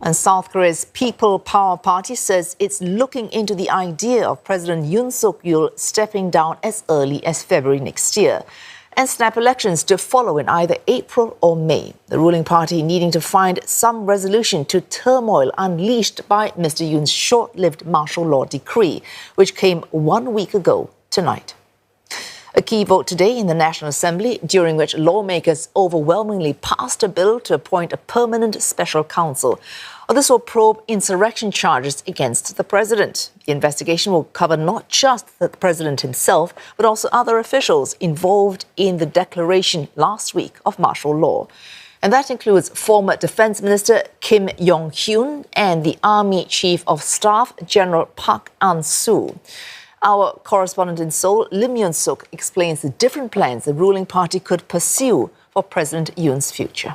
And South Korea's People Power Party says it's looking into the idea of President Yoon Suk Yeol stepping down as early as February next year and snap elections to follow in either April or May. The ruling party needing to find some resolution to turmoil unleashed by Mr Yoon's short-lived martial law decree, which came 1 week ago tonight. A key vote today in the National Assembly, during which lawmakers overwhelmingly passed a bill to appoint a permanent special counsel. This will probe insurrection charges against the president. The investigation will cover not just the president himself, but also other officials involved in the declaration last week of martial law. And that includes former Defense Minister Kim Yong-hyun and the Army Chief of Staff, General Park An-soo. Our correspondent in Seoul, Lim Yun Suk, explains the different plans the ruling party could pursue for President Yoon's future.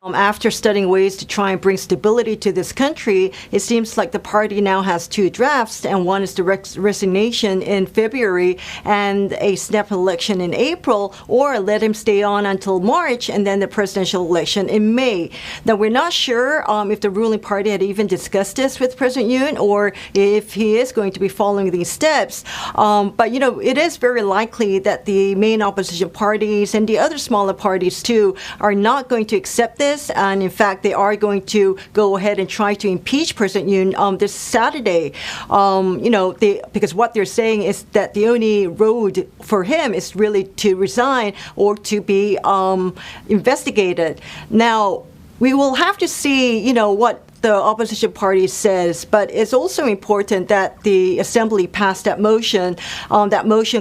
After studying ways to try and bring stability to this country, it seems like the party now has two drafts, and one is the resignation in February and a snap election in April, or let him stay on until March and then the presidential election in May. Now, we're not sure if the ruling party had even discussed this with President Yoon or if he is going to be following these steps. But, it is very likely that the main opposition parties and the other smaller parties, too, are not going to accept this. And in fact, they are going to go ahead and try to impeach President Yoon this Saturday. Because what they're saying is that the only road for him is really to resign or to be investigated. Now, we will have to see, what the opposition party says, but it's also important that the Assembly passed that motion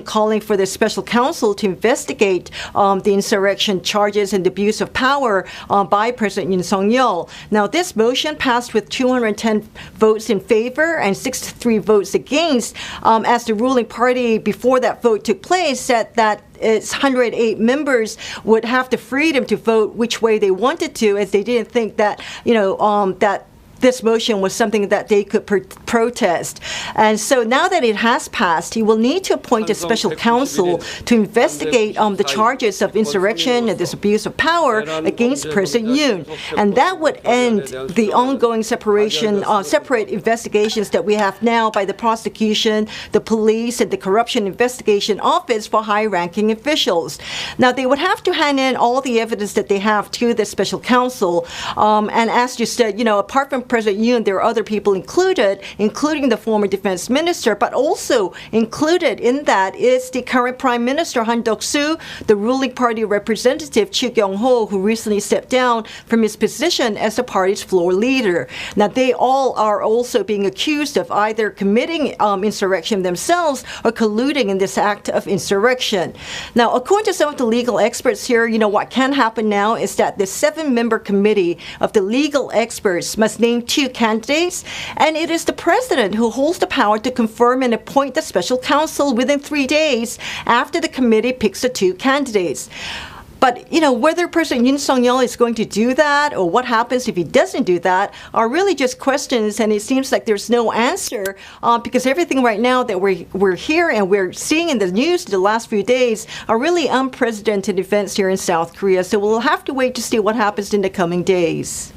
calling for the special counsel to investigate the insurrection charges and the abuse of power by President Yoon Suk Yeol. Now, this motion passed with 210 votes in favor and 63 votes against, as the ruling party, before that vote took place, said that its 108 members would have the freedom to vote which way they wanted to, as they didn't think that, that this motion was something that they could protest. And so now that it has passed, he will need to appoint a special counsel to investigate the charges of insurrection and disabuse of power against President Yoon. And that would end the ongoing separate investigations that we have now by the prosecution, the police, and the Corruption Investigation Office for high-ranking officials. Now, they would have to hand in all the evidence that they have to the special counsel. And as you said, apart from President Yoon, there are other people included, including the former defense minister, but also included in that is the current Prime Minister Han Duck-soo, the ruling party representative Choo Kyung-ho, who recently stepped down from his position as the party's floor leader. Now, they all are also being accused of either committing insurrection themselves or colluding in this act of insurrection. Now, according to some of the legal experts here, what can happen now is that the 7-member committee of the legal experts must name 2 candidates, and it is the president who holds the power to confirm and appoint the special counsel within 3 days after the committee picks the 2 candidates. But, whether President Yoon Suk Yeol is going to do that or what happens if he doesn't do that are really just questions, and it seems like there's no answer because everything right now that we're hearing and we're seeing in the news the last few days are really unprecedented events here in South Korea. So we'll have to wait to see what happens in the coming days.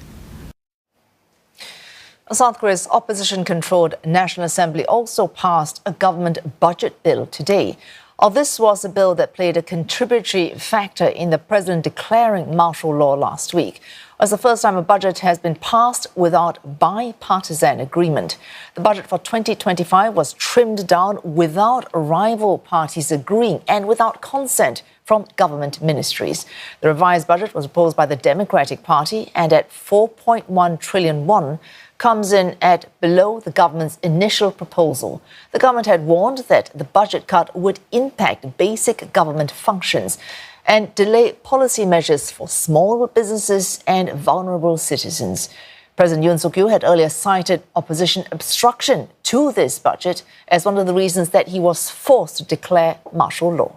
South Korea's opposition-controlled National Assembly also passed a government budget bill today. This was a bill that played a contributory factor in the president declaring martial law last week. It's the first time a budget has been passed without bipartisan agreement. The budget for 2025 was trimmed down without rival parties agreeing and without consent from government ministries. The revised budget was proposed by the Democratic Party and at 4.1 trillion won, comes in at below the government's initial proposal. The government had warned that the budget cut would impact basic government functions and delay policy measures for small businesses and vulnerable citizens. President Yoon Suk Yeol had earlier cited opposition obstruction to this budget as one of the reasons that he was forced to declare martial law.